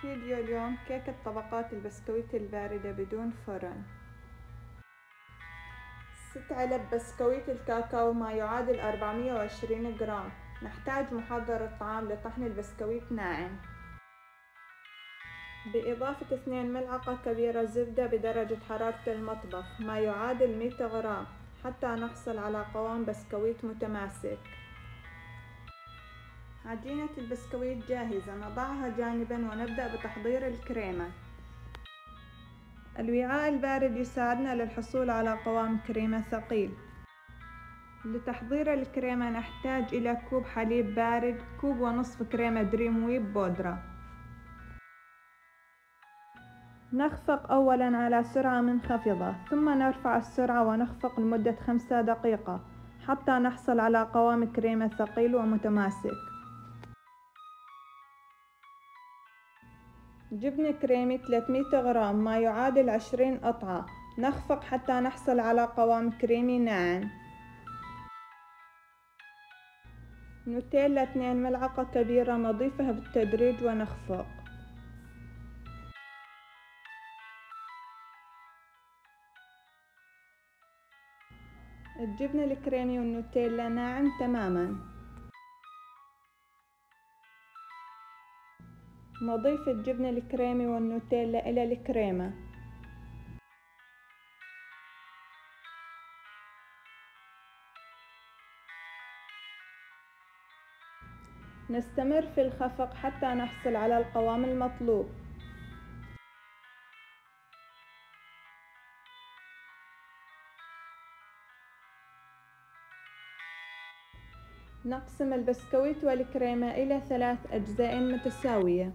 فيديو اليوم كيكة طبقات البسكويت الباردة بدون فرن. 6 علب بسكويت الكاكاو ما يعادل 420 جرام. نحتاج محضر الطعام لطحن البسكويت ناعم، بإضافة 2 ملعقة كبيرة زبدة بدرجة حرارة المطبخ ما يعادل 100 غرام حتى نحصل على قوام بسكويت متماسك. عجينة البسكويت جاهزة، نضعها جانبا ونبدأ بتحضير الكريمة. الوعاء البارد يساعدنا للحصول على قوام كريمة ثقيل. لتحضير الكريمة نحتاج إلى كوب حليب بارد، كوب ونصف كريمة دريم ويب بودرة. نخفق أولا على سرعة منخفضة، ثم نرفع السرعة ونخفق لمدة 5 دقيقة حتى نحصل على قوام كريمة ثقيل ومتماسك. جبن كريمي 300 غرام ما يعادل 20 قطعة، نخفق حتى نحصل على قوام كريمي ناعم. نوتيلا 2 ملعقة كبيرة نضيفها بالتدريج ونخفق. الجبن الكريمي والنوتيلا ناعم تماما. نضيف الجبن الكريمي والنوتيلا إلى الكريمة. نستمر في الخفق حتى نحصل على القوام المطلوب. نقسم البسكويت والكريمة إلى 3 أجزاء متساوية.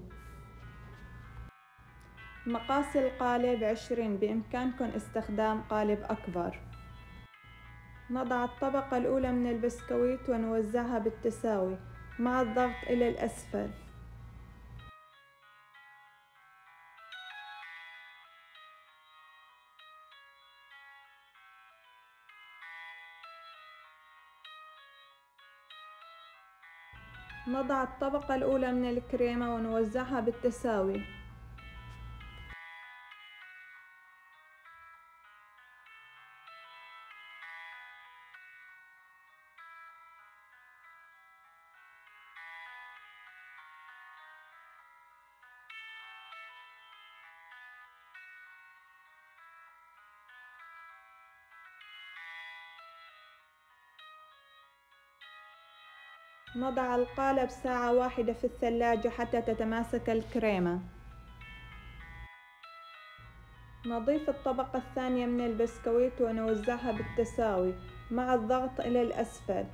مقاس القالب 20، بإمكانكم استخدام قالب أكبر. نضع الطبقة الأولى من البسكويت ونوزعها بالتساوي مع الضغط إلى الأسفل. نضع الطبقة الأولى من الكريمة ونوزعها بالتساوي. نضع القالب ساعة واحدة في الثلاجة حتى تتماسك الكريمة. نضيف الطبقة الثانية من البسكويت ونوزعها بالتساوي مع الضغط إلى الأسفل.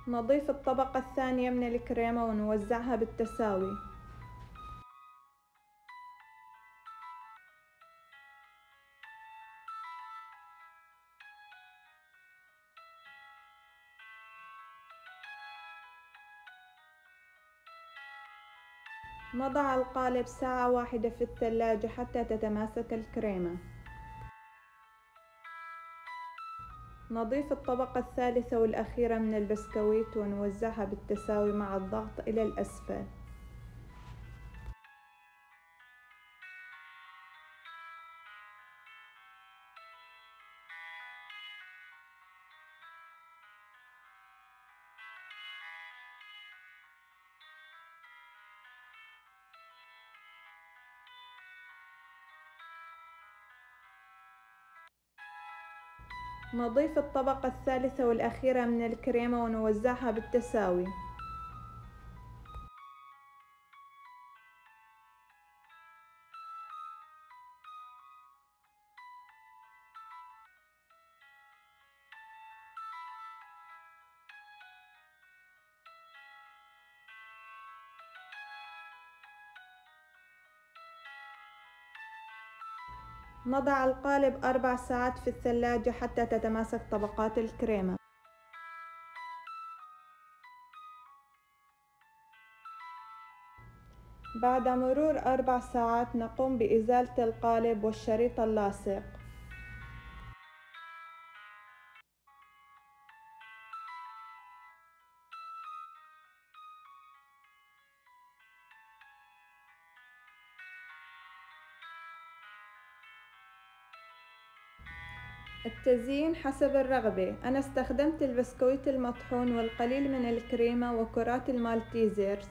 نضيف الطبقة الثانية من الكريمة ونوزعها بالتساوي. نضع القالب ساعة واحدة في الثلاجة حتى تتماسك الكريمة. نضيف الطبقة الثالثة والأخيرة من البسكويت ونوزعها بالتساوي مع الضغط إلى الأسفل. نضيف الطبقة الثالثة والأخيرة من الكريمة ونوزعها بالتساوي. نضع القالب 4 ساعات في الثلاجة حتى تتماسك طبقات الكريمة. بعد مرور 4 ساعات نقوم بإزالة القالب والشريط اللاصق. التزيين حسب الرغبة. أنا استخدمت البسكويت المطحون والقليل من الكريمة وكرات المالتيزرز.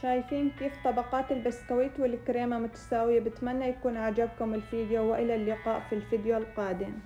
شايفين كيف طبقات البسكويت والكريمة متساوية؟ بتمنى يكون عجبكم الفيديو، وإلى اللقاء في الفيديو القادم.